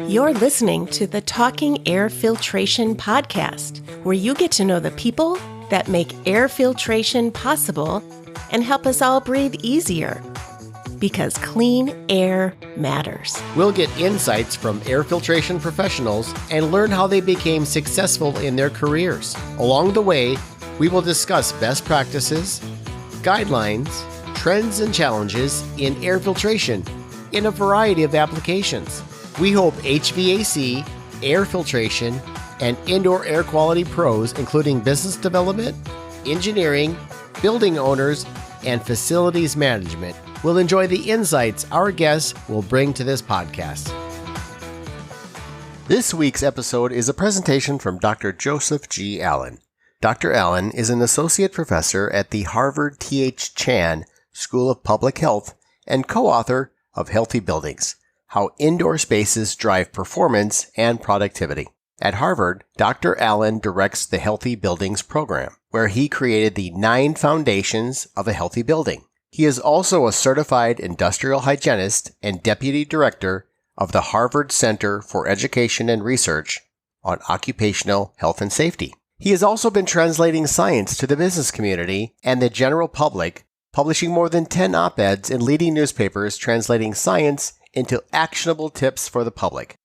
You're listening to the Talking Air Filtration podcast, where you get to know the people that make air filtration possible and help us all breathe easier. Because clean air matters. We'll get insights from air filtration professionals and learn how they became successful in their careers. Along the way, we will discuss best practices, guidelines, trends, and challenges in air filtration in a variety of applications. We hope HVAC, air filtration, and indoor air quality pros, including business development, engineering, building owners, and facilities management, will enjoy the insights our guests will bring to this podcast. This week's episode is a presentation from Dr. Joseph G. Allen. Dr. Allen is an associate professor at the Harvard T.H. Chan School of Public Health and co-author of Healthy Buildings: How Indoor Spaces Drive Performance and Productivity. At Harvard, Dr. Allen directs the Healthy Buildings program, where he created the 9 foundations of a healthy building. He is also a certified industrial hygienist and deputy director of the Harvard Center for Education and Research on Occupational Health and Safety. He has also been translating science to the business community and the general public, publishing more than 10 op-eds in leading newspapers translating science into actionable tips for the public.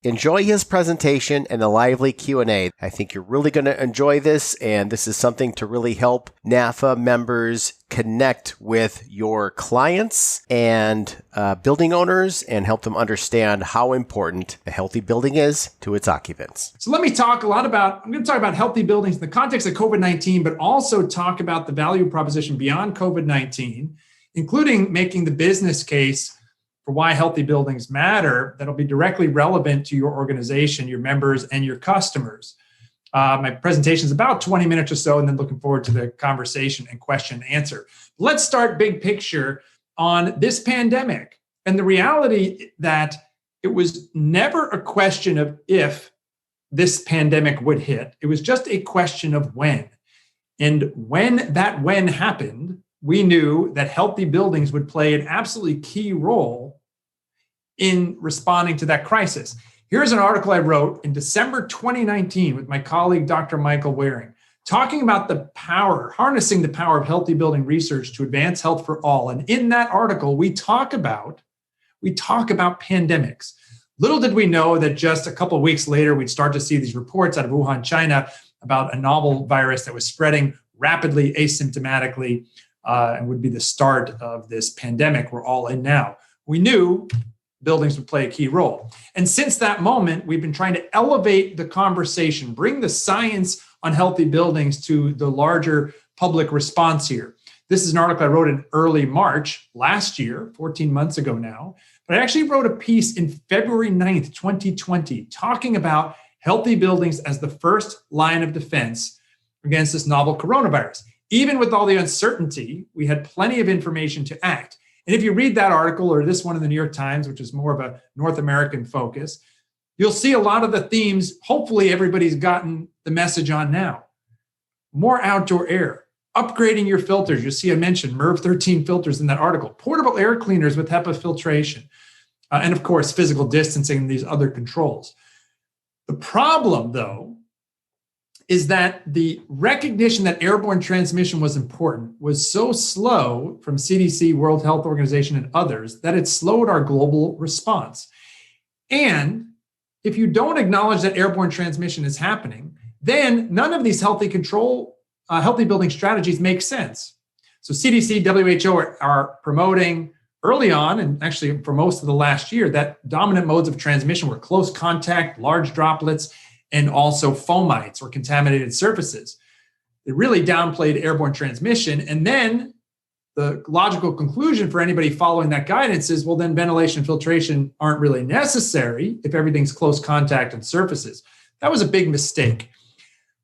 Enjoy his presentation and a lively Q&A. I think you're really going to enjoy this, and this is something to really help NAFA members connect with your clients and building owners and help them understand how important a healthy building is to its occupants. So let me talk I'm going to talk about healthy buildings in the context of COVID-19, but also talk about the value proposition beyond COVID-19, including making the business case for why healthy buildings matter that'll be directly relevant to your organization, your members, and your customers. My presentation is about 20 minutes or so, and then looking forward to the conversation and question and answer. Let's start big picture on this pandemic and the reality that it was never a question of if this pandemic would hit. It was just a question of when. And when happened, we knew that healthy buildings would play an absolutely key role in responding to that crisis. Here's an article I wrote in December 2019 with my colleague, Dr. Michael Waring, talking about harnessing the power of healthy building research to advance health for all. And in that article, we talk about pandemics. Little did we know that just a couple of weeks later, we'd start to see these reports out of Wuhan, China, about a novel virus that was spreading rapidly, asymptomatically, and would be the start of this pandemic we're all in now. We knew buildings would play a key role. And since that moment, we've been trying to elevate the conversation, bring the science on healthy buildings to the larger public response here. This is an article I wrote in early March last year, 14 months ago now. But I actually wrote a piece in February 9th, 2020, talking about healthy buildings as the first line of defense against this novel coronavirus. Even with all the uncertainty, we had plenty of information to act. And if you read that article or this one in the New York Times, which is more of a North American focus, you'll see a lot of the themes. Hopefully everybody's gotten the message on now. More outdoor air, upgrading your filters. You'll see I mentioned MERV 13 filters in that article, portable air cleaners with HEPA filtration, and of course, physical distancing and these other controls. The problem, though, is that the recognition that airborne transmission was important was so slow from CDC, World Health Organization, and others that it slowed our global response. And if you don't acknowledge that airborne transmission is happening, then none of these healthy building strategies make sense. So CDC, WHO are promoting early on, and actually for most of the last year, that dominant modes of transmission were close contact, large droplets, and also fomites or contaminated surfaces. It really downplayed airborne transmission. And then the logical conclusion for anybody following that guidance is, well, then ventilation and filtration aren't really necessary if everything's close contact and surfaces. That was a big mistake.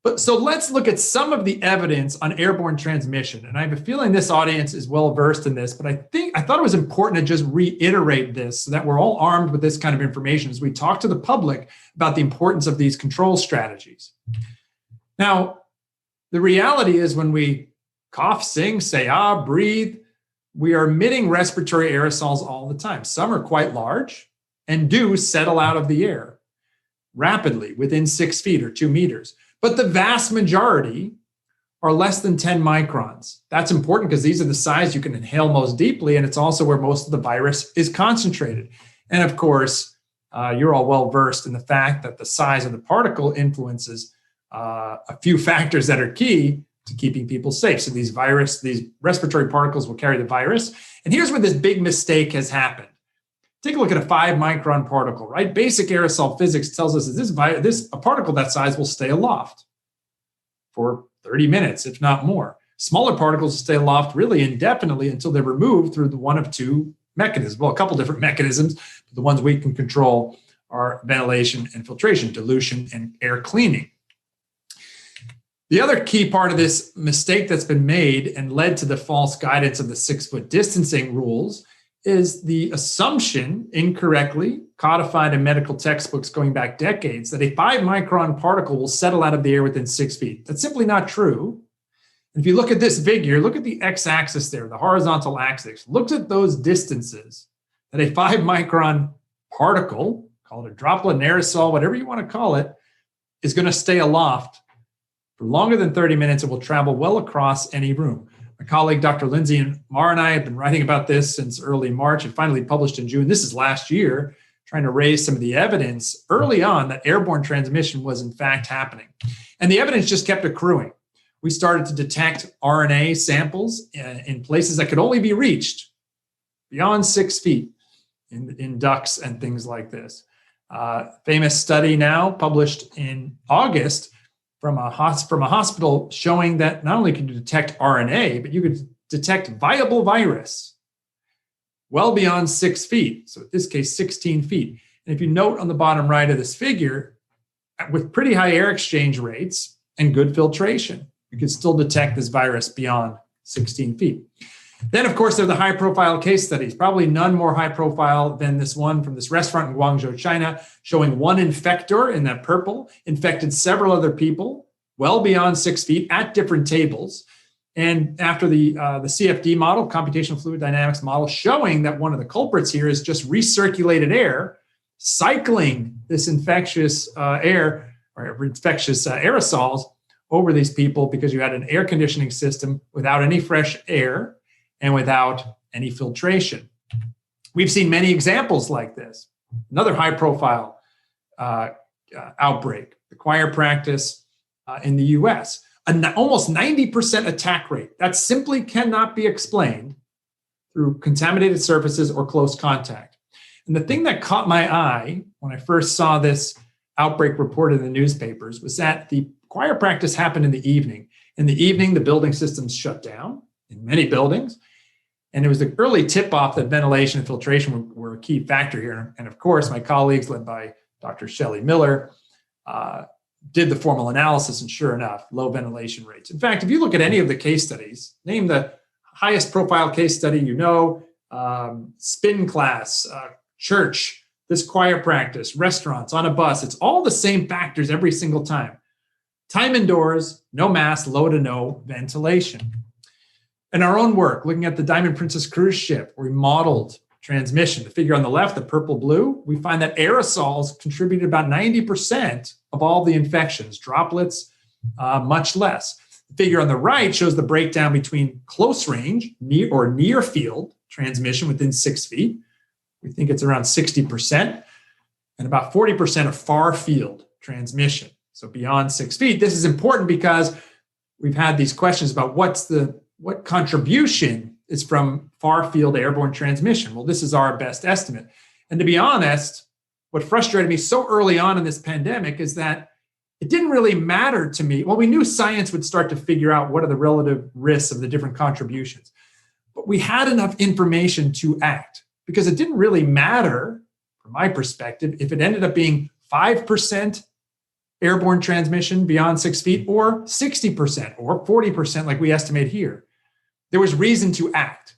But so let's look at some of the evidence on airborne transmission. And I have a feeling this audience is well versed in this, but I thought it was important to just reiterate this so that we're all armed with this kind of information as we talk to the public about the importance of these control strategies. Now, the reality is when we cough, sing, say, breathe, we are emitting respiratory aerosols all the time. Some are quite large, and do settle out of the air rapidly within 6 feet or 2 meters. But the vast majority are less than 10 microns. That's important because these are the size you can inhale most deeply, and it's also where most of the virus is concentrated. And of course, you're all well versed in the fact that the size of the particle influences a few factors that are key to keeping people safe. So these respiratory particles will carry the virus. And here's where this big mistake has happened. Take a look at a 5 micron particle, right? Basic aerosol physics tells us that a particle that size will stay aloft for 30 minutes, if not more. Smaller particles will stay aloft really indefinitely until they're removed through the one of two mechanisms. Well, a couple different mechanisms, but the ones we can control are ventilation and filtration, dilution and air cleaning. The other key part of this mistake that's been made and led to the false guidance of the 6-foot distancing rules is the assumption, incorrectly codified in medical textbooks going back decades, that a 5 micron particle will settle out of the air within 6 feet. That's simply not true. And if you look at this figure, look at the x-axis there, the horizontal axis, look at those distances that a 5 micron particle, call it a droplet, an aerosol, whatever you want to call it, is going to stay aloft for longer than 30 minutes. It will travel well across any room. My colleague, Dr. Lindsay Marr, and I have been writing about this since early March and finally published in June. This is last year, trying to raise some of the evidence early on that airborne transmission was in fact happening. And the evidence just kept accruing. We started to detect RNA samples in places that could only be reached beyond 6 feet in ducks and things like this. Famous study now published in August from a hospital showing that not only could you detect RNA, but you could detect viable virus well beyond 6 feet. So in this case, 16 feet. And if you note on the bottom right of this figure, with pretty high air exchange rates and good filtration, you can still detect this virus beyond 16 feet. Then, of course, there are the high-profile case studies, probably none more high-profile than this one from this restaurant in Guangzhou, China, showing one infector in that purple infected several other people well beyond 6 feet at different tables. And after the CFD model, computational fluid dynamics model, showing that one of the culprits here is just recirculated air, cycling this infectious air or infectious aerosols over these people because you had an air conditioning system without any fresh air and without any filtration. We've seen many examples like this. Another high-profile outbreak, the choir practice in the US, almost 90% attack rate. That simply cannot be explained through contaminated surfaces or close contact. And the thing that caught my eye when I first saw this outbreak reported in the newspapers was that the choir practice happened in the evening. In the evening, the building systems shut down in many buildings. And it was the early tip-off that ventilation and filtration were a key factor here. And of course, my colleagues, led by Dr. Shelley Miller, did the formal analysis, and sure enough, low ventilation rates. In fact, if you look at any of the case studies, name the highest profile case study spin class, church, this choir practice, restaurants, on a bus, it's all the same factors every single time. Time indoors, no mask, low to no ventilation. In our own work, looking at the Diamond Princess cruise ship, where we modeled transmission, the figure on the left, the purple-blue, we find that aerosols contributed about 90% of all the infections, droplets, much less. The figure on the right shows the breakdown between close range, near field transmission within 6 feet. We think it's around 60%, and about 40% of far field transmission. So beyond 6 feet. This is important because we've had these questions about what contribution is from far field airborne transmission. Well, this is our best estimate. And to be honest, what frustrated me so early on in this pandemic is that it didn't really matter to me. Well, we knew science would start to figure out what are the relative risks of the different contributions, but we had enough information to act because it didn't really matter, from my perspective, if it ended up being 5% airborne transmission beyond 6 feet or 60% or 40% like we estimate here. There was reason to act.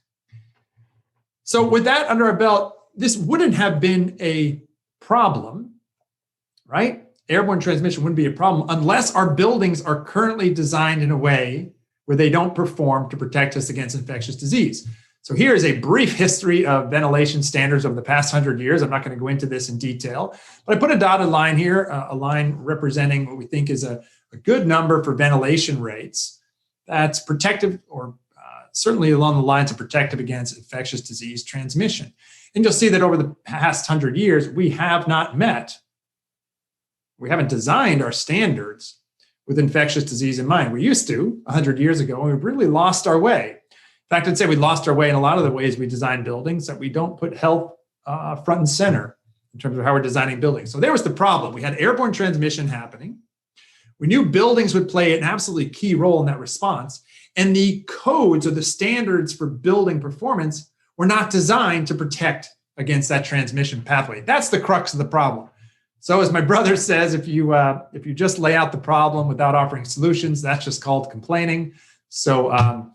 So with that under our belt, this wouldn't have been a problem, right? Airborne transmission wouldn't be a problem unless our buildings are currently designed in a way where they don't perform to protect us against infectious disease. So here is a brief history of ventilation standards over the past 100 years. I'm not going to go into this in detail, but I put a dotted line here, a line representing what we think is a good number for ventilation rates that's protective, or certainly along the lines of protective against infectious disease transmission. And you'll see that over the past 100 years, we haven't designed our standards with infectious disease in mind. We used to 100 years ago, and we've really lost our way. In fact, I'd say we lost our way in a lot of the ways we design buildings, that we don't put health front and center in terms of how we're designing buildings. So there was the problem. We had airborne transmission happening. We knew buildings would play an absolutely key role in that response. And the codes or the standards for building performance were not designed to protect against that transmission pathway. That's the crux of the problem. So as my brother says, if you just lay out the problem without offering solutions, that's just called complaining. So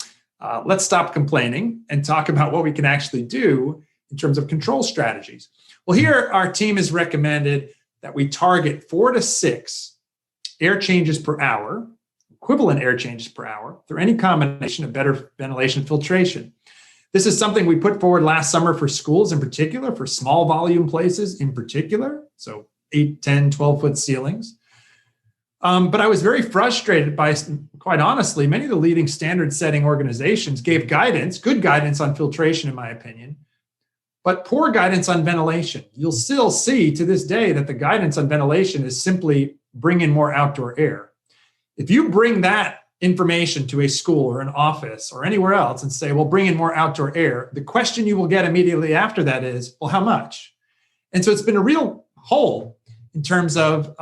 let's stop complaining and talk about what we can actually do in terms of control strategies. Well, here our team has recommended that we target 4 to 6 air changes per hour, equivalent air changes per hour, through any combination of better ventilation filtration. This is something we put forward last summer for schools in particular, for small volume places in particular, so 8, 10, 12-foot ceilings. But I was very frustrated by, quite honestly, many of the leading standard-setting organizations gave guidance, good guidance on filtration, in my opinion, but poor guidance on ventilation. You'll still see to this day that the guidance on ventilation is simply bring in more outdoor air. If you bring that information to a school or an office or anywhere else and say, well, bring in more outdoor air, the question you will get immediately after that is, well, how much? And so it's been a real hole in terms of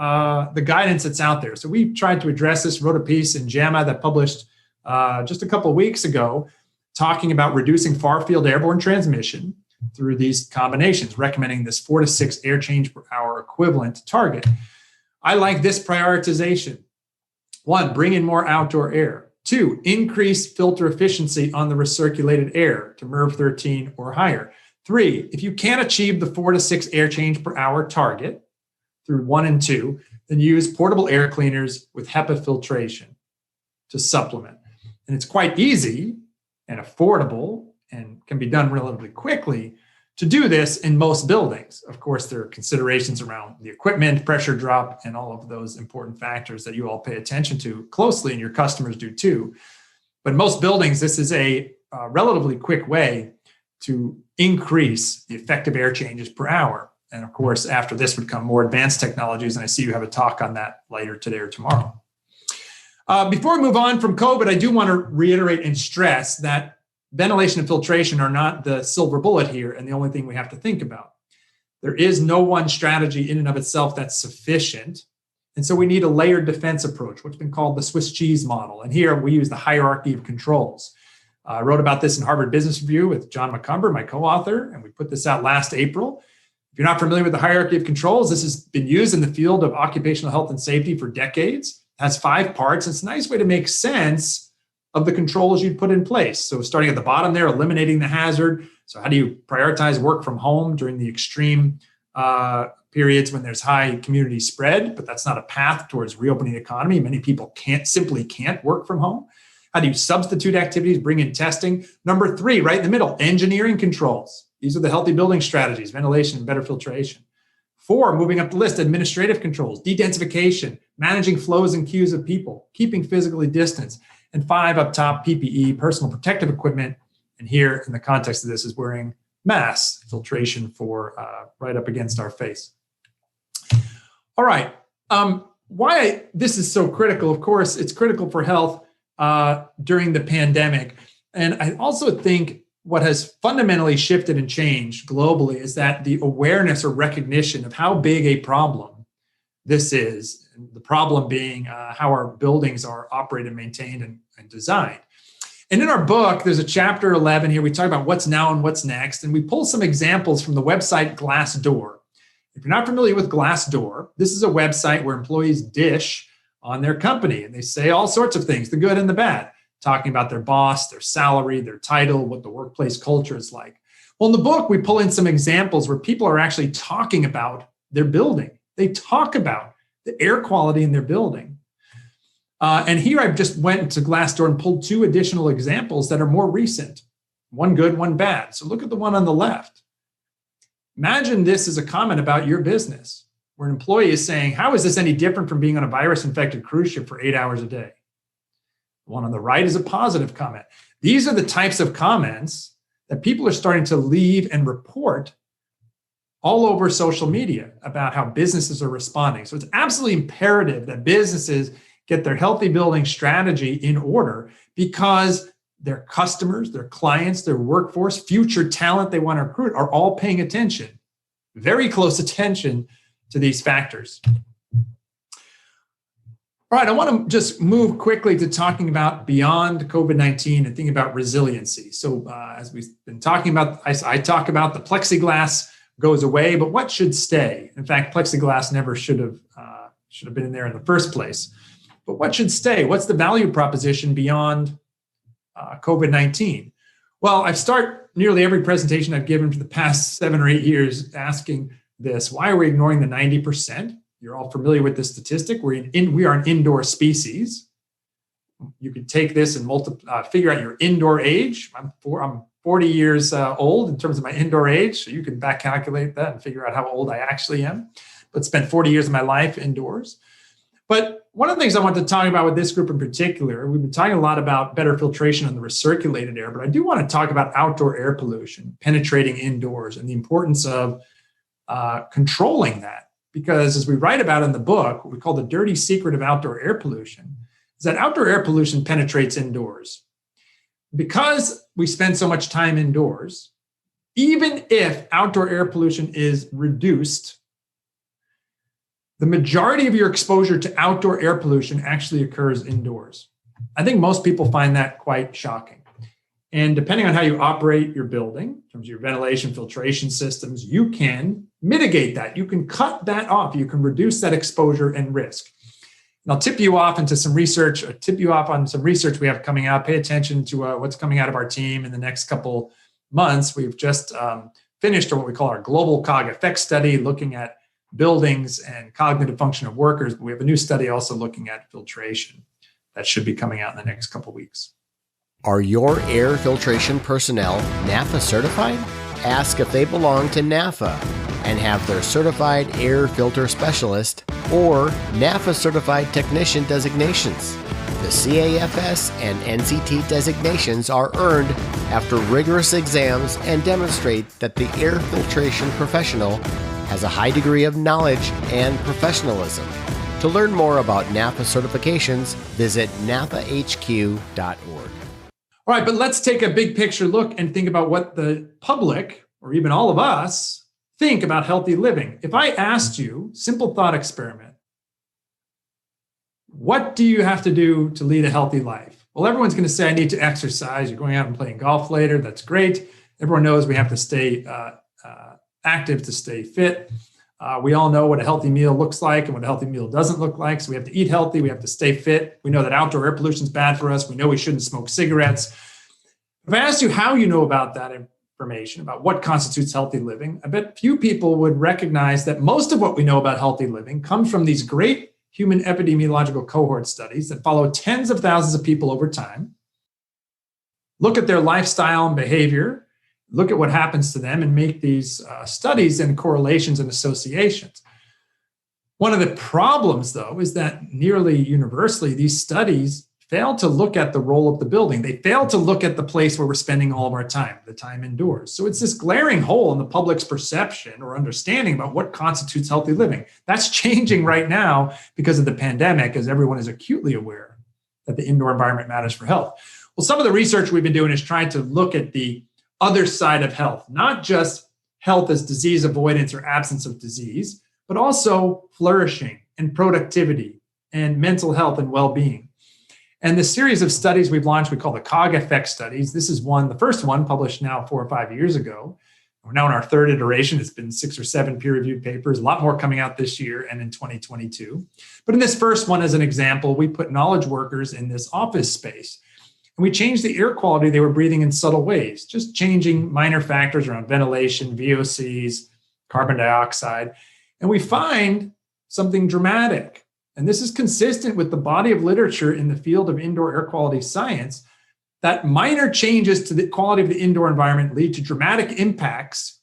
the guidance that's out there. So we tried to address this, wrote a piece in JAMA that published just a couple of weeks ago, talking about reducing far-field airborne transmission through these combinations, recommending this 4 to 6 air change per hour equivalent target. I like this prioritization. 1, bring in more outdoor air. 2, increase filter efficiency on the recirculated air to MERV 13 or higher. 3, if you can't achieve the 4 to 6 air change per hour target through 1 and 2, then use portable air cleaners with HEPA filtration to supplement. And it's quite easy and affordable and can be done relatively quickly to do this in most buildings. Of course, there are considerations around the equipment, pressure drop, and all of those important factors that you all pay attention to closely, and your customers do too. But in most buildings, this is a relatively quick way to increase the effective air changes per hour. And of course, after this would come more advanced technologies, and I see you have a talk on that later today or tomorrow. Before we move on from COVID, I do want to reiterate and stress that ventilation and filtration are not the silver bullet here and the only thing we have to think about. There is no one strategy in and of itself that's sufficient. And so we need a layered defense approach, what's been called the Swiss cheese model. And here we use the hierarchy of controls. I wrote about this in Harvard Business Review with John McCumber, my co-author, and we put this out last April. If you're not familiar with the hierarchy of controls, this has been used in the field of occupational health and safety for decades. It has 5 parts. It's a nice way to make sense of the controls you'd put in place. So starting at the bottom there, eliminating the hazard. So how do you prioritize work from home during the extreme periods when there's high community spread, but that's not a path towards reopening the economy. Many people simply can't work from home. How do you substitute activities, bring in testing? Number 3, right in the middle, engineering controls. These are the healthy building strategies, ventilation and better filtration. 4, moving up the list, administrative controls, dedensification, managing flows and queues of people, keeping physically distanced. And 5 up top, PPE, personal protective equipment. And here in the context of this is wearing masks, filtration for right up against our face. All right. Why this is so critical, of course, it's critical for health during the pandemic. And I also think what has fundamentally shifted and changed globally is that the awareness or recognition of how big a problem this is, the problem being how our buildings are operated, maintained, and designed. And in our book, there's a chapter 11 here. We talk about what's now and what's next. And we pull some examples from the website Glassdoor. If you're not familiar with Glassdoor, this is a website where employees dish on their company. And they say all sorts of things, the good and the bad, talking about their boss, their salary, their title, what the workplace culture is like. Well, in the book, we pull in some examples where people are actually talking about their building. They talk about the air quality in their building. And here I just went to Glassdoor and pulled 2 additional examples that are more recent. one good, one bad. So look at the one on the left. Imagine this is a comment about your business, where an employee is saying, how is this any different from being on a virus-infected cruise ship for 8 hours a day? The one on the right is a positive comment. These are the types of comments that people are starting to leave and report all over social media about how businesses are responding. So it's absolutely imperative that businesses get their healthy building strategy in order, because their customers, their clients, their workforce, future talent they want to recruit are all paying attention, very close attention to these factors. All right, I want to just move quickly to talking about beyond COVID-19 and thinking about resiliency. So as we've been talking about, I talk about the plexiglass goes away, but what should stay? In fact, plexiglass never should have been in there in the first place. But what should stay? What's the value proposition beyond COVID-19? Well, I start nearly every presentation I've given for the past 7 or 8 years asking this: why are we ignoring the 90%? You're all familiar with this statistic. We are an indoor species. You could take this and figure out your indoor age. I'm 40 years old in terms of my indoor age, so you can back calculate that and figure out how old I actually am. But spent 40 years of my life indoors. But one of the things I want to talk about with this group in particular, we've been talking a lot about better filtration on the recirculated air, but I do want to talk about outdoor air pollution penetrating indoors and the importance of controlling that. Because as we write about in the book, what we call the dirty secret of outdoor air pollution is that outdoor air pollution penetrates indoors. Because we spend so much time indoors, even if outdoor air pollution is reduced, the majority of your exposure to outdoor air pollution actually occurs indoors. I think most people find that quite shocking. And depending on how you operate your building, in terms of your ventilation, filtration systems, you can mitigate that. You can cut that off. You can reduce that exposure and risk. And I'll tip you off on some research we have coming out. Pay attention to what's coming out of our team in the next couple months. We've just finished what we call our global COG effect study, looking at buildings and cognitive function of workers. But we have a new study also looking at filtration that should be coming out in the next couple weeks. Are your air filtration personnel NAFA certified? Ask if they belong to NAFA and have their certified air filter specialist or NAFA certified technician designations. The CAFS and NCT designations are earned after rigorous exams and demonstrate that the air filtration professional has a high degree of knowledge and professionalism. To learn more about NAFA certifications, visit nafahq.org. All right, but let's take a big picture look and think about what the public, or even all of us, think about healthy living. If I asked you, simple thought experiment, what do you have to do to lead a healthy life? Well, everyone's going to say, I need to exercise. You're going out and playing golf later. That's great. Everyone knows we have to stay active to stay fit. We all know what a healthy meal looks like and what a healthy meal doesn't look like. So we have to eat healthy. We have to stay fit. We know that outdoor air pollution is bad for us. We know we shouldn't smoke cigarettes. If I asked you how you know about that information, about what constitutes healthy living, I bet few people would recognize that most of what we know about healthy living comes from these great human epidemiological cohort studies that follow tens of thousands of people over time, look at their lifestyle and behavior, look at what happens to them, and make these studies and correlations and associations. One of the problems, though, is that nearly universally, these studies fail to look at the role of the building. They fail to look at the place where we're spending all of our time, the time indoors. So it's this glaring hole in the public's perception or understanding about what constitutes healthy living. That's changing right now because of the pandemic, as everyone is acutely aware that the indoor environment matters for health. Well, some of the research we've been doing is trying to look at the other side of health, not just health as disease avoidance or absence of disease, but also flourishing and productivity and mental health and well-being. And the series of studies we've launched, we call the COG effect studies. This is the first one published now 4 or 5 years ago. We're now in our third iteration. It's been 6 or 7 peer-reviewed papers, a lot more coming out this year and in 2022. But in this first one, as an example, we put knowledge workers in this office space. And we changed the air quality they were breathing in subtle ways, just changing minor factors around ventilation, VOCs, carbon dioxide. And we find something dramatic. And this is consistent with the body of literature in the field of indoor air quality science, that minor changes to the quality of the indoor environment lead to dramatic impacts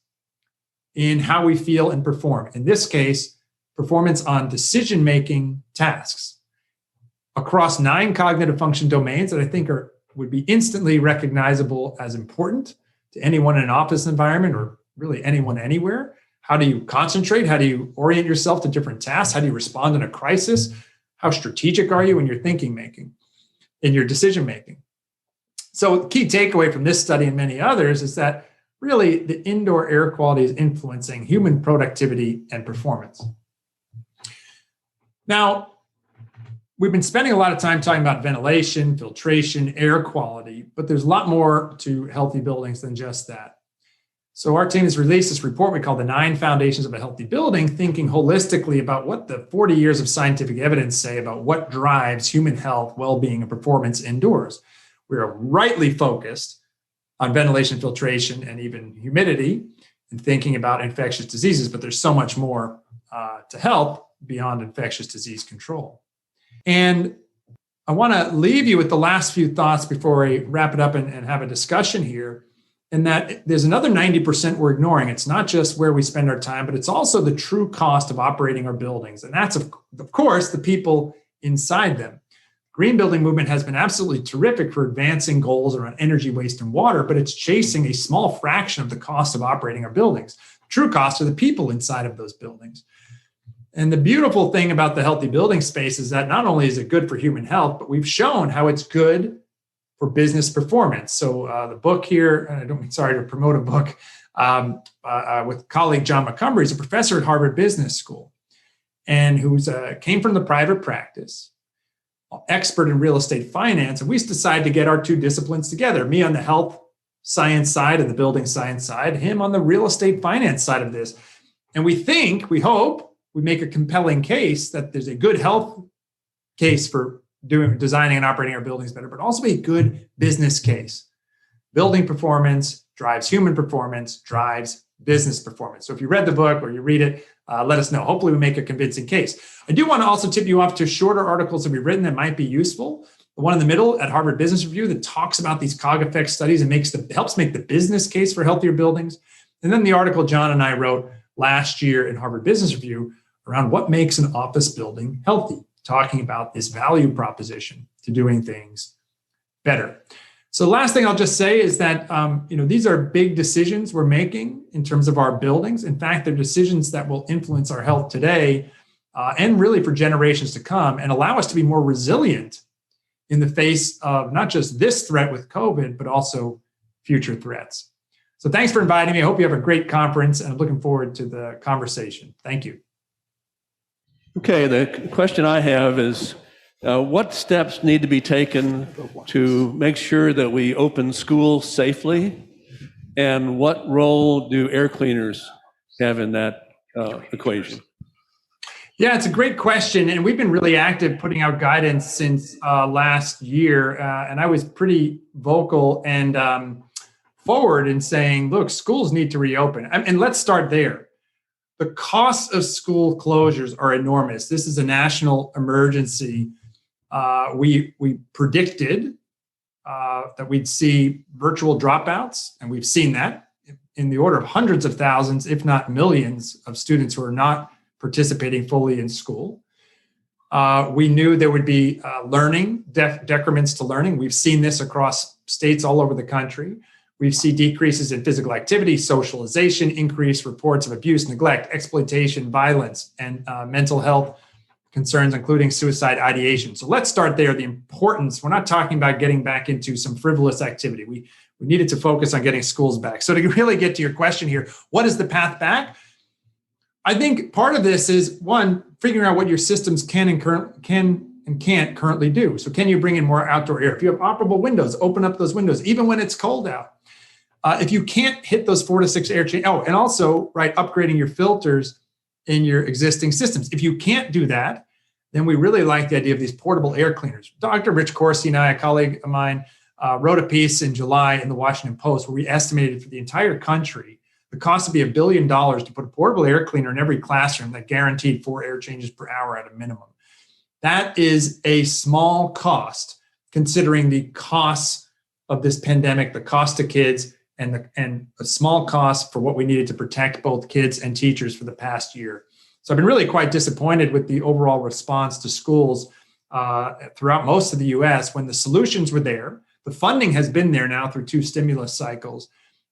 in how we feel and perform. In this case, performance on decision-making tasks across 9 cognitive function domains that I think would be instantly recognizable as important to anyone in an office environment or really anyone anywhere. How do you concentrate? How do you orient yourself to different tasks? How do you respond in a crisis? How strategic are you in your thinking making, in your decision making? So the key takeaway from this study and many others is that really the indoor air quality is influencing human productivity and performance. Now, we've been spending a lot of time talking about ventilation, filtration, air quality, but there's a lot more to healthy buildings than just that. So our team has released this report we call the 9 Foundations of a Healthy Building, thinking holistically about what the 40 years of scientific evidence say about what drives human health, well-being, and performance indoors. We are rightly focused on ventilation, filtration, and even humidity, and thinking about infectious diseases, but there's so much more to health beyond infectious disease control. And I want to leave you with the last few thoughts before we wrap it up and have a discussion here. And that there's another 90% we're ignoring. It's not just where we spend our time, but it's also the true cost of operating our buildings. And that's, of course, the people inside them. Green building movement has been absolutely terrific for advancing goals around energy, waste, and water, but it's chasing a small fraction of the cost of operating our buildings. The true cost are the people inside of those buildings. And the beautiful thing about the healthy building space is that not only is it good for human health, but we've shown how it's good for business performance. So the book here, and I don't mean sorry to promote a book, with colleague John McCumber. He's a professor at Harvard Business School and who's came from the private practice, expert in real estate finance. And we decided to get our 2 disciplines together, me on the health science side and the building science side, him on the real estate finance side of this. And we hope, we make a compelling case that there's a good health case for designing and operating our buildings better, but also a good business case. Building performance drives human performance, drives business performance. So if you read the book or you read it, let us know. Hopefully we make a convincing case. I do want to also tip you off to shorter articles that we've written that might be useful. The one in the middle at Harvard Business Review that talks about these cog effect studies and helps make the business case for healthier buildings. And then the article John and I wrote last year in Harvard Business Review around what makes an office building healthy, talking about this value proposition to doing things better. So the last thing I'll just say is that these are big decisions we're making in terms of our buildings. In fact, they're decisions that will influence our health today and really for generations to come and allow us to be more resilient in the face of not just this threat with COVID, but also future threats. So thanks for inviting me. I hope you have a great conference and I'm looking forward to the conversation. Thank you. Okay, the question I have is, what steps need to be taken to make sure that we open schools safely? And what role do air cleaners have in that equation? Yeah, it's a great question. And we've been really active putting out guidance since last year. And I was pretty vocal and forward in saying, look, schools need to reopen. And let's start there. The costs of school closures are enormous. This is a national emergency. We predicted that we'd see virtual dropouts, and we've seen that in the order of hundreds of thousands, if not millions, of students who are not participating fully in school. We knew there would be learning, decrements to learning. We've seen this across states all over the country. We've seen decreases in physical activity, socialization, increased reports of abuse, neglect, exploitation, violence, and mental health concerns, including suicide ideation. So let's start there. The importance, we're not talking about getting back into some frivolous activity. We needed to focus on getting schools back. So to really get to your question here, what is the path back? I think part of this is, one, figuring out what your systems can and can't currently do. So can you bring in more outdoor air? If you have operable windows, open up those windows, even when it's cold out. If you can't hit those 4 to 6 air change, and also, right, upgrading your filters in your existing systems. If you can't do that, then we really like the idea of these portable air cleaners. Dr. Rich Corsi and I, a colleague of mine, wrote a piece in July in the Washington Post where we estimated for the entire country, the cost would be $1 billion to put a portable air cleaner in every classroom that guaranteed 4 air changes per hour at a minimum. That is a small cost considering the costs of this pandemic, the cost to kids and a small cost for what we needed to protect both kids and teachers for the past year. So I've been really quite disappointed with the overall response to schools throughout most of the US when the solutions were there. The funding has been there now through 2 stimulus cycles.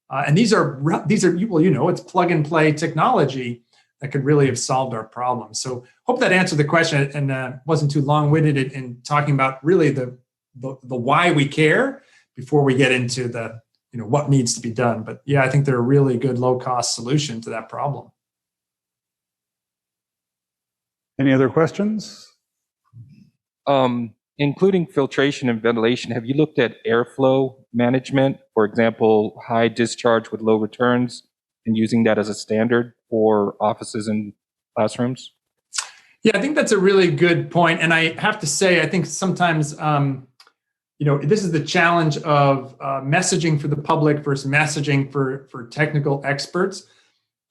And these are, well, it's plug and play technology that could really have solved our problem. So hope that answered the question and wasn't too long-winded in talking about really the why we care before we get into the what needs to be done. But yeah, I think they're a really good low-cost solution to that problem. Any other questions? Including filtration and ventilation, have you looked at airflow management, for example, high discharge with low returns, and using that as a standard for offices and classrooms? Yeah, I think that's a really good point. And I have to say, I think sometimes, this is the challenge of messaging for the public versus messaging for technical experts.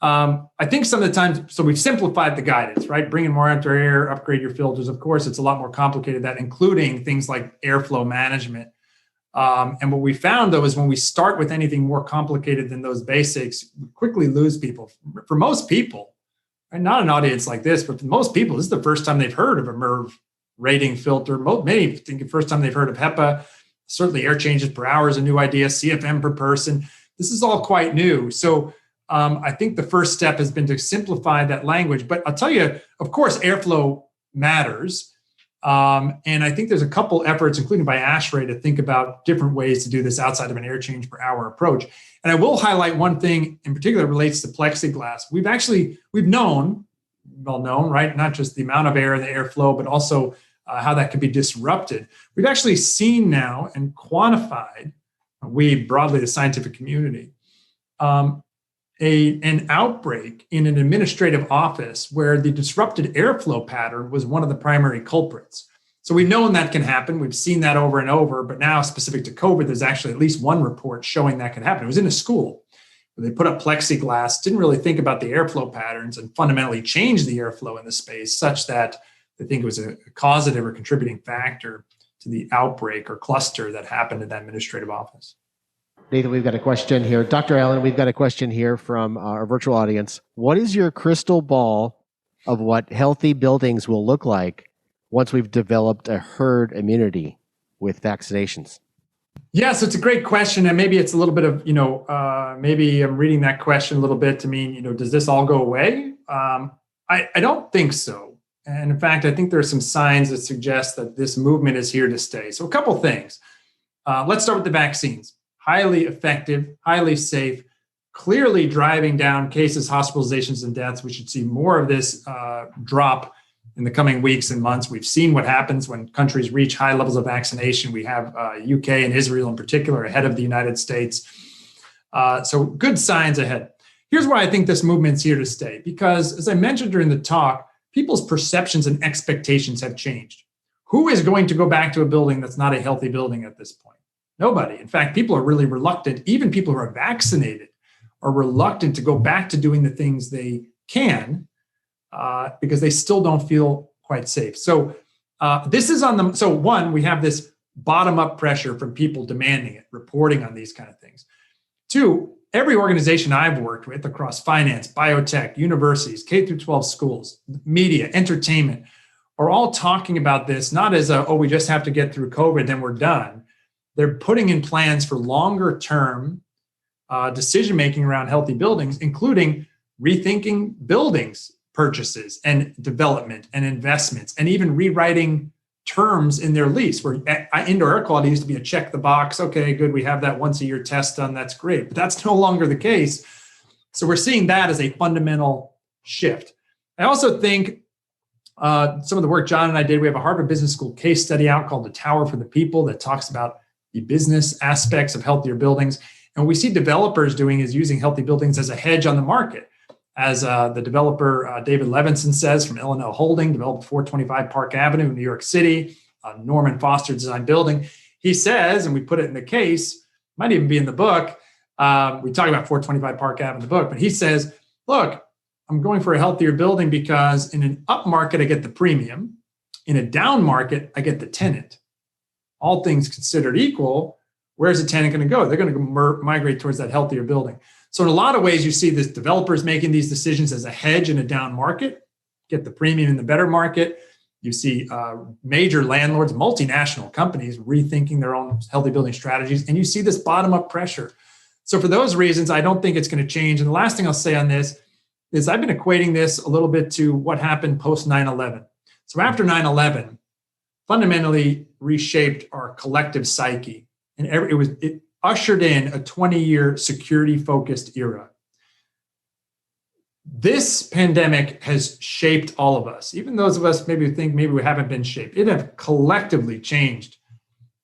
I think some of the times, so we've simplified the guidance, right? Bring in more outdoor air, upgrade your filters. Of course, it's a lot more complicated than that, including things like airflow management. And what we found, though, is when we start with anything more complicated than those basics, we quickly lose people. For most people, and not an audience like this, but for most people, this is the first time they've heard of a MERV rating filter. Many think the first time they've heard of HEPA. Certainly air changes per hour is a new idea, CFM per person. This is all quite new. So I think the first step has been to simplify that language. But I'll tell you, of course, airflow matters. And I think there's a couple efforts, including by ASHRAE, to think about different ways to do this outside of an air change per hour approach. And I will highlight one thing in particular that relates to plexiglass. We've known, right? Not just the amount of air in the airflow, but also how that could be disrupted. We've actually seen now and quantified, broadly the scientific community, an outbreak in an administrative office where the disrupted airflow pattern was one of the primary culprits. So we've known that can happen. We've seen that over and over, but now specific to COVID, there's actually at least one report showing that can happen. It was in a school where they put up plexiglass, didn't really think about the airflow patterns and fundamentally changed the airflow in the space such that they think it was a causative or contributing factor to the outbreak or cluster that happened in that administrative office. Nathan, we've got a question here. Dr. Allen, we've got a question here from our virtual audience. What is your crystal ball of what healthy buildings will look like once we've developed a herd immunity with vaccinations? Yeah, so it's a great question. And maybe it's a little bit of, maybe I'm reading that question a little bit to mean, does this all go away? I don't think so. And in fact, I think there are some signs that suggest that this movement is here to stay. So a couple things. Let's start with the vaccines. Highly effective, highly safe, clearly driving down cases, hospitalizations, and deaths. We should see more of this drop in the coming weeks and months. We've seen what happens when countries reach high levels of vaccination. We have UK and Israel in particular ahead of the United States. So good signs ahead. Here's why I think this movement's here to stay. Because as I mentioned during the talk, people's perceptions and expectations have changed. Who is going to go back to a building that's not a healthy building at this point? Nobody. In fact, people are really reluctant. Even people who are vaccinated are reluctant to go back to doing the things they can because they still don't feel quite safe. So this is on the, so one, we have this bottom-up pressure from people demanding it, reporting on these kind of things. Two, every organization I've worked with across finance, biotech, universities, K through 12 schools, media, entertainment, are all talking about this, not as we just have to get through COVID, then we're done. They're putting in plans for longer term decision-making around healthy buildings, including rethinking buildings purchases and development and investments, and even rewriting terms in their lease where indoor air quality used to be a check the box. Okay, good. We have that once a year test done. That's great. But that's no longer the case. So we're seeing that as a fundamental shift. I also think some of the work John and I did, we have a Harvard Business School case study out called The Tower for the People that talks about the business aspects of healthier buildings. And what we see developers doing is using healthy buildings as a hedge on the market. As the developer David Levinson says from Illinois Holding, developed 425 Park Avenue in New York City, a Norman Foster designed building. He says, and we put it in the case, might even be in the book. We talk about 425 Park Avenue in the book, but he says, look, I'm going for a healthier building because in an up market, I get the premium. In a down market, I get the tenant. All things considered equal, where's the tenant going to go? They're going to migrate towards that healthier building. So in a lot of ways, you see this developers making these decisions as a hedge in a down market, get the premium in the better market. You see major landlords, multinational companies rethinking their own healthy building strategies, and you see this bottom-up pressure. So for those reasons, I don't think it's going to change. And the last thing I'll say on this is I've been equating this a little bit to what happened post 9/11. So after 9/11, fundamentally reshaped our collective psyche, and it ushered in a 20-year security-focused era. This pandemic has shaped all of us. Even those of us maybe think maybe we haven't been shaped. It have collectively changed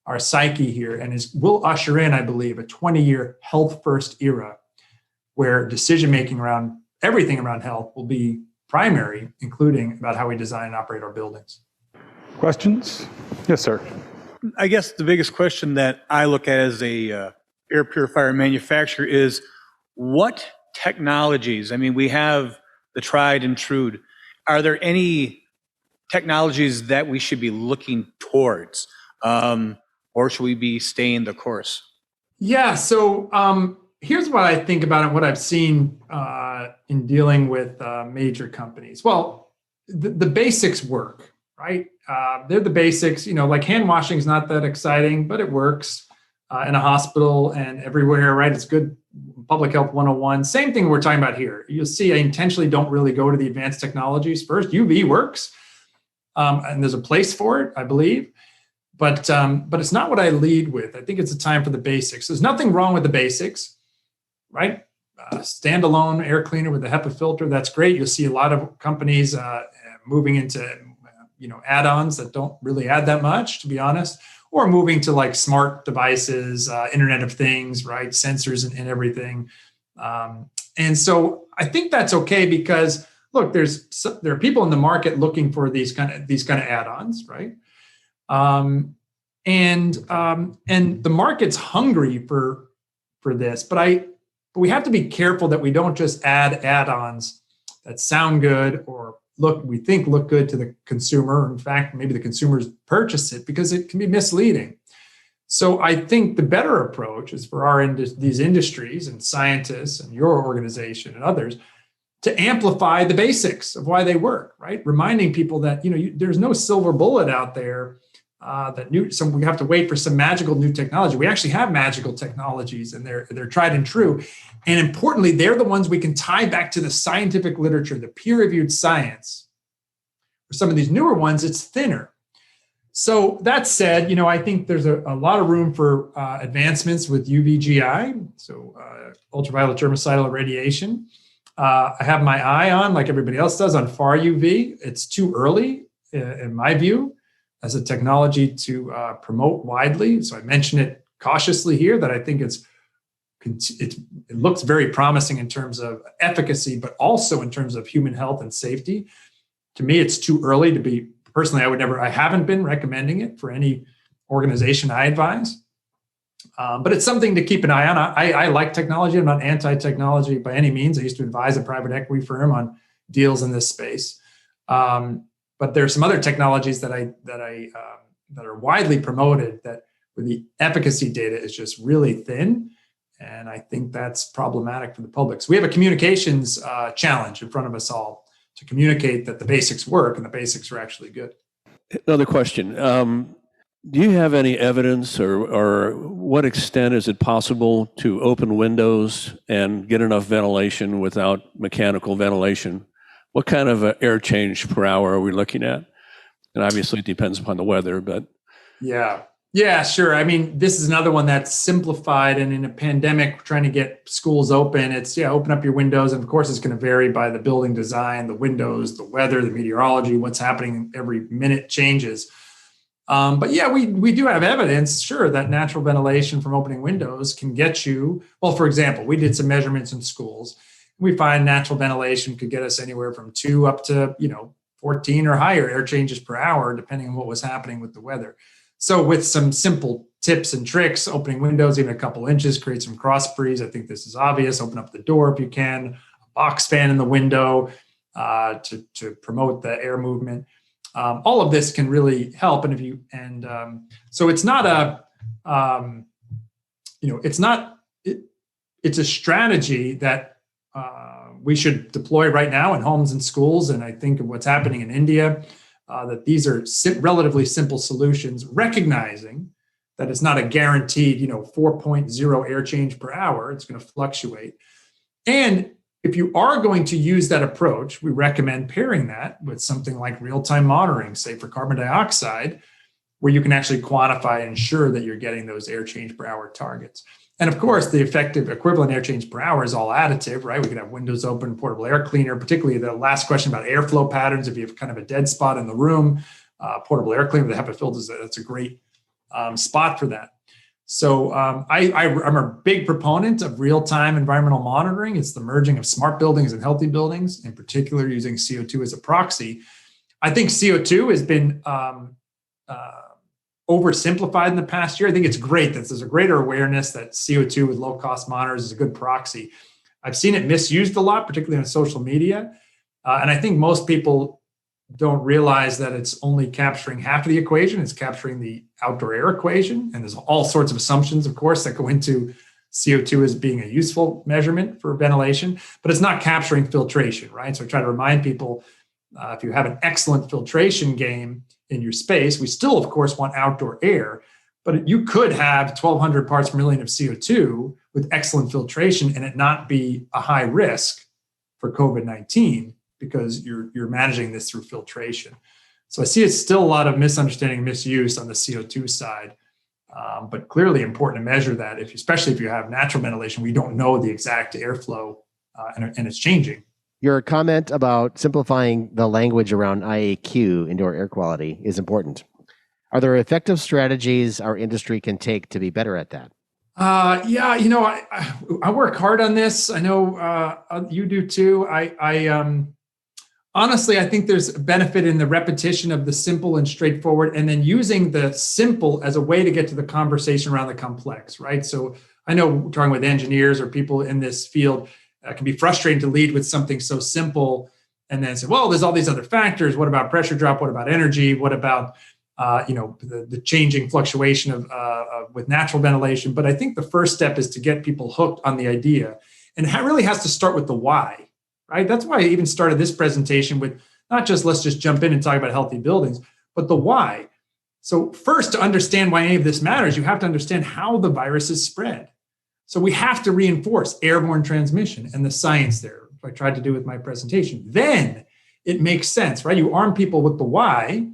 our psyche here, and will usher in, I believe, a 20-year health-first era where decision-making around everything around health will be primary, including about how we design and operate our buildings. Questions? Yes, sir. I guess the biggest question that I look at as a air purifier manufacturer is what technologies, I mean, we have the tried and true. Are there any technologies that we should be looking towards? Or should we be staying the course? Yeah, so here's what I think about it, what I've seen in dealing with major companies. Well, the basics work, right? They're the basics, like hand washing is not that exciting, but it works in a hospital and everywhere, right? It's good public health 101. Same thing we're talking about here. You'll see I intentionally don't really go to the advanced technologies first. UV works, and there's a place for it, I believe. But it's not what I lead with. I think it's a time for the basics. There's nothing wrong with the basics, right? Standalone air cleaner with a HEPA filter, that's great. You'll see a lot of companies moving into add-ons that don't really add that much, to be honest, or moving to like smart devices, Internet of Things, right? Sensors and everything. And so I think that's okay because look, there are people in the market looking for these kind of add-ons, right? And the market's hungry for this, but we have to be careful that we don't just add add-ons that sound good or we think look good to the consumer. In fact, maybe the consumers purchase it because it can be misleading. So I think the better approach is for these industries and scientists and your organization and others to amplify the basics of why they work, right? Reminding people that there's no silver bullet out there. We have to wait for some magical new technology. We actually have magical technologies, and they're tried and true. And importantly, they're the ones we can tie back to the scientific literature, the peer-reviewed science. For some of these newer ones, it's thinner. So that said, I think there's a lot of room for advancements with UVGI, so ultraviolet germicidal irradiation. I have my eye on, like everybody else does, on far UV. It's too early, in my view, as a technology to promote widely. So I mention it cautiously here that I think it looks very promising in terms of efficacy, but also in terms of human health and safety. To me, it's too early to be, personally, I haven't been recommending it for any organization I advise. But it's something to keep an eye on. I like technology. I'm not anti-technology by any means. I used to advise a private equity firm on deals in this space. But there are some other technologies that are widely promoted that where the efficacy data is just really thin, and I think that's problematic for the public. So we have a communications challenge in front of us all to communicate that the basics work and the basics are actually good. Another question. Do you have any evidence or what extent is it possible to open windows and get enough ventilation without mechanical ventilation? What kind of air change per hour are we looking at? And obviously it depends upon the weather, but. Yeah, sure. I mean, this is another one that's simplified, and in a pandemic, trying to get schools open, it's open up your windows. And of course, it's going to vary by the building design, the windows, the weather, the meteorology, what's happening every minute changes. But yeah, we do have evidence, sure, that natural ventilation from opening windows can get you, well, for example, we did some measurements in schools. We find natural ventilation could get us anywhere from 2 up to, 14 or higher air changes per hour, depending on what was happening with the weather. So with some simple tips and tricks, opening windows even a couple inches, create some cross breeze. I think this is obvious. Open up the door if you can, a box fan in the window to promote the air movement. All of this can really help. So it's not it's a strategy that we should deploy right now in homes and schools. And I think of what's happening in India, that these are relatively simple solutions, recognizing that it's not a guaranteed, 4.0 air change per hour. It's going to fluctuate. And if you are going to use that approach, we recommend pairing that with something like real-time monitoring, say for carbon dioxide, where you can actually quantify and ensure that you're getting those air change per hour targets. And of course, the effective equivalent air change per hour is all additive, right? We can have windows open, portable air cleaner, particularly the last question about airflow patterns. If you have kind of a dead spot in the room, portable air cleaner with HEPA filters, that's a great spot for that. So I'm a big proponent of real-time environmental monitoring. It's the merging of smart buildings and healthy buildings, in particular using CO2 as a proxy. I think CO2 has been oversimplified in the past year. I think it's great that there's a greater awareness that CO2 with low-cost monitors is a good proxy. I've seen it misused a lot, particularly on social media. And I think most people don't realize that it's only capturing half of the equation. It's capturing the outdoor air equation. And there's all sorts of assumptions, of course, that go into CO2 as being a useful measurement for ventilation, but it's not capturing filtration, right? So I try to remind people, if you have an excellent filtration game in your space, we still, of course, want outdoor air, but you could have 1,200 parts per million of CO2 with excellent filtration and it not be a high risk for COVID-19 because you're managing this through filtration. So I see it's still a lot of misunderstanding and misuse on the CO2 side, but clearly important to measure that, especially if you have natural ventilation, we don't know the exact airflow and it's changing. Your comment about simplifying the language around IAQ, indoor air quality, is important. Are there effective strategies our industry can take to be better at that? Yeah, I work hard on this. I know you do too. Honestly, I think there's a benefit in the repetition of the simple and straightforward, and then using the simple as a way to get to the conversation around the complex, right? So I know talking with engineers or people in this field, it can be frustrating to lead with something so simple and then say, well, there's all these other factors. What about pressure drop? What about energy? What about the changing fluctuation of with natural ventilation? But I think the first step is to get people hooked on the idea, and it really has to start with the why. Right? That's why I even started this presentation with not just let's just jump in and talk about healthy buildings, but the why. So first, to understand why any of this matters, you have to understand how the virus is spread. So we have to reinforce airborne transmission and the science there, like I tried to do with my presentation. Then it makes sense, right? You arm people with the why,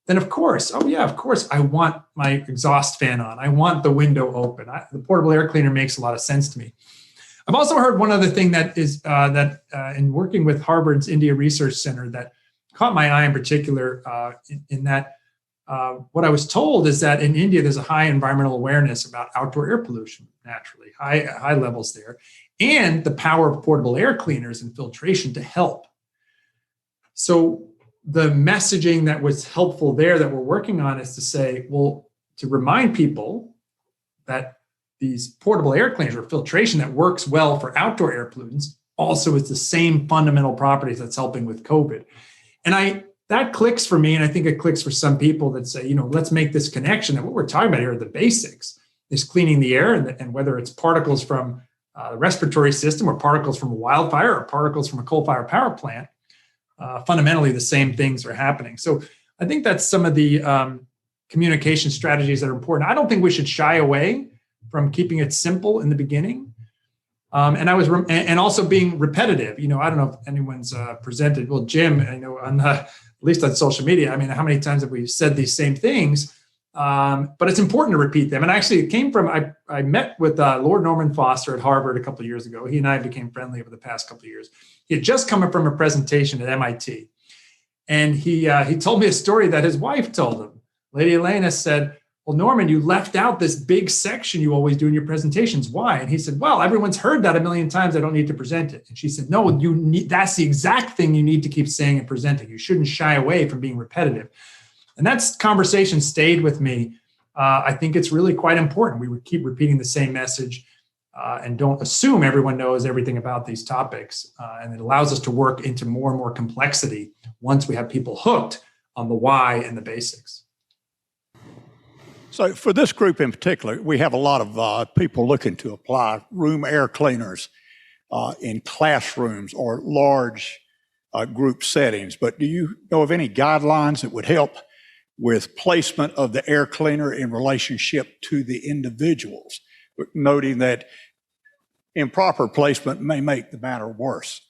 then of course, I want my exhaust fan on. I want the window open. The portable air cleaner makes a lot of sense to me. I've also heard one other thing that is in working with Harvard's India Research Center that caught my eye in particular, in that what I was told is that in India, there's a high environmental awareness about outdoor air pollution, naturally, high levels there, and the power of portable air cleaners and filtration to help. So the messaging that was helpful there that we're working on is to say, well, to remind people that these portable air cleaners or filtration that works well for outdoor air pollutants also is the same fundamental properties that's helping with COVID. And that clicks for me, and I think it clicks for some people that say, let's make this connection that what we're talking about here are the basics, is cleaning the air, and whether it's particles from the respiratory system or particles from a wildfire or particles from a coal-fired power plant, fundamentally the same things are happening. So I think that's some of the communication strategies that are important. I don't think we should shy away from keeping it simple in the beginning, and also being repetitive. I don't know if anyone's presented. Well, Jim, I know at least on social media. I mean, how many times have we said these same things? But it's important to repeat them. And actually, it came from I met with Lord Norman Foster at Harvard a couple of years ago. He and I became friendly over the past couple of years. He had just come from a presentation at MIT, and he told me a story that his wife told him. Lady Elena said, well, Norman, you left out this big section you always do in your presentations. Why? And he said, well, everyone's heard that a million times. I don't need to present it. And she said, no, that's the exact thing you need to keep saying and presenting. You shouldn't shy away from being repetitive. And that conversation stayed with me. I think it's really quite important. We would keep repeating the same message and don't assume everyone knows everything about these topics. And it allows us to work into more and more complexity once we have people hooked on the why and the basics. So for this group in particular, we have a lot of people looking to apply room air cleaners in classrooms or large group settings. But do you know of any guidelines that would help with placement of the air cleaner in relationship to the individuals, noting that improper placement may make the matter worse?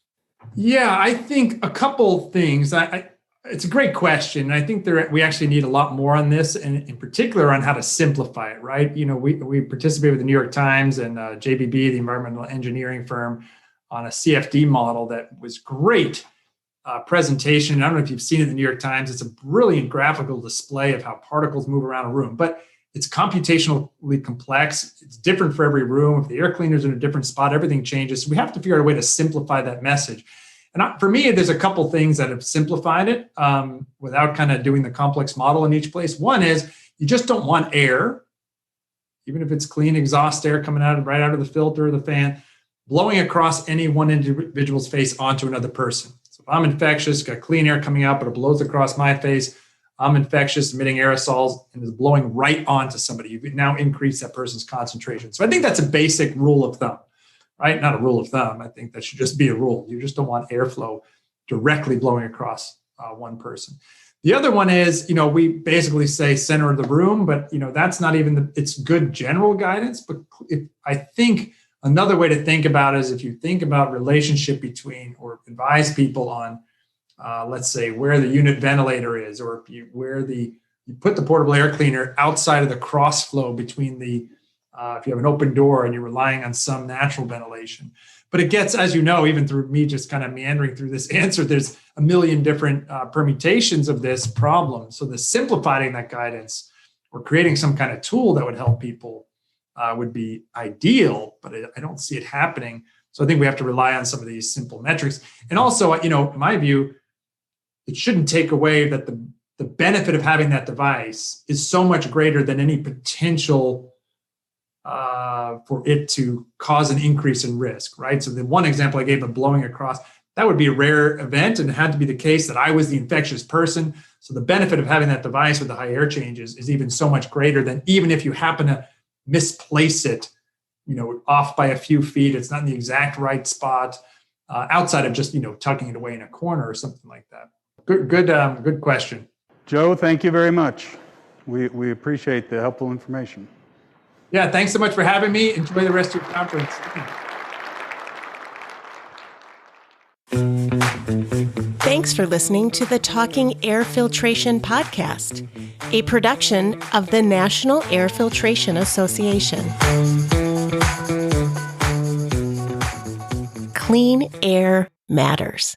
Yeah, I think a couple things. It's a great question. I think we actually need a lot more on this, and in particular on how to simplify it, right? We participate with the New York Times and JBB, the environmental engineering firm, on a CFD model that was great presentation. I don't know if you've seen it in the New York Times. It's a brilliant graphical display of how particles move around a room, but it's computationally complex. It's different for every room. If the air cleaner's in a different spot, everything changes. So we have to figure out a way to simplify that message. And for me, there's a couple things that have simplified it without kind of doing the complex model in each place. One is you just don't want air, even if it's clean exhaust air coming right out of the filter or the fan, blowing across any one individual's face onto another person. So if I'm infectious, got clean air coming out, but it blows across my face, I'm infectious, emitting aerosols, and is blowing right onto somebody. You've now increased that person's concentration. So I think that's a basic rule of thumb, right? Not a rule of thumb. I think that should just be a rule. You just don't want airflow directly blowing across one person. The other one is, we basically say center of the room, but, that's not even it's good general guidance. But I think another way to think about it is if you think about relationship between or advise people on, let's say, where the unit ventilator is, or if you put the portable air cleaner outside of the cross flow between if you have an open door and you're relying on some natural ventilation. But it gets, as you know, even through me just kind of meandering through this answer, there's a million different permutations of this problem. So the simplifying that guidance or creating some kind of tool that would help people would be ideal, but I don't see it happening. So I think we have to rely on some of these simple metrics. And also, in my view, it shouldn't take away that the benefit of having that device is so much greater than any potential for it to cause an increase in risk, right? So the one example I gave of blowing across, that would be a rare event, and it had to be the case that I was the infectious person. So the benefit of having that device with the high air changes is even so much greater than even if you happen to misplace it, off by a few feet, it's not in the exact right spot, outside of just, tucking it away in a corner or something like that. Good question. Joe, thank you very much. We appreciate the helpful information. Yeah, thanks so much for having me. Enjoy the rest of your conference. Thanks for listening to the Talking Air Filtration Podcast, a production of the National Air Filtration Association. Clean air matters.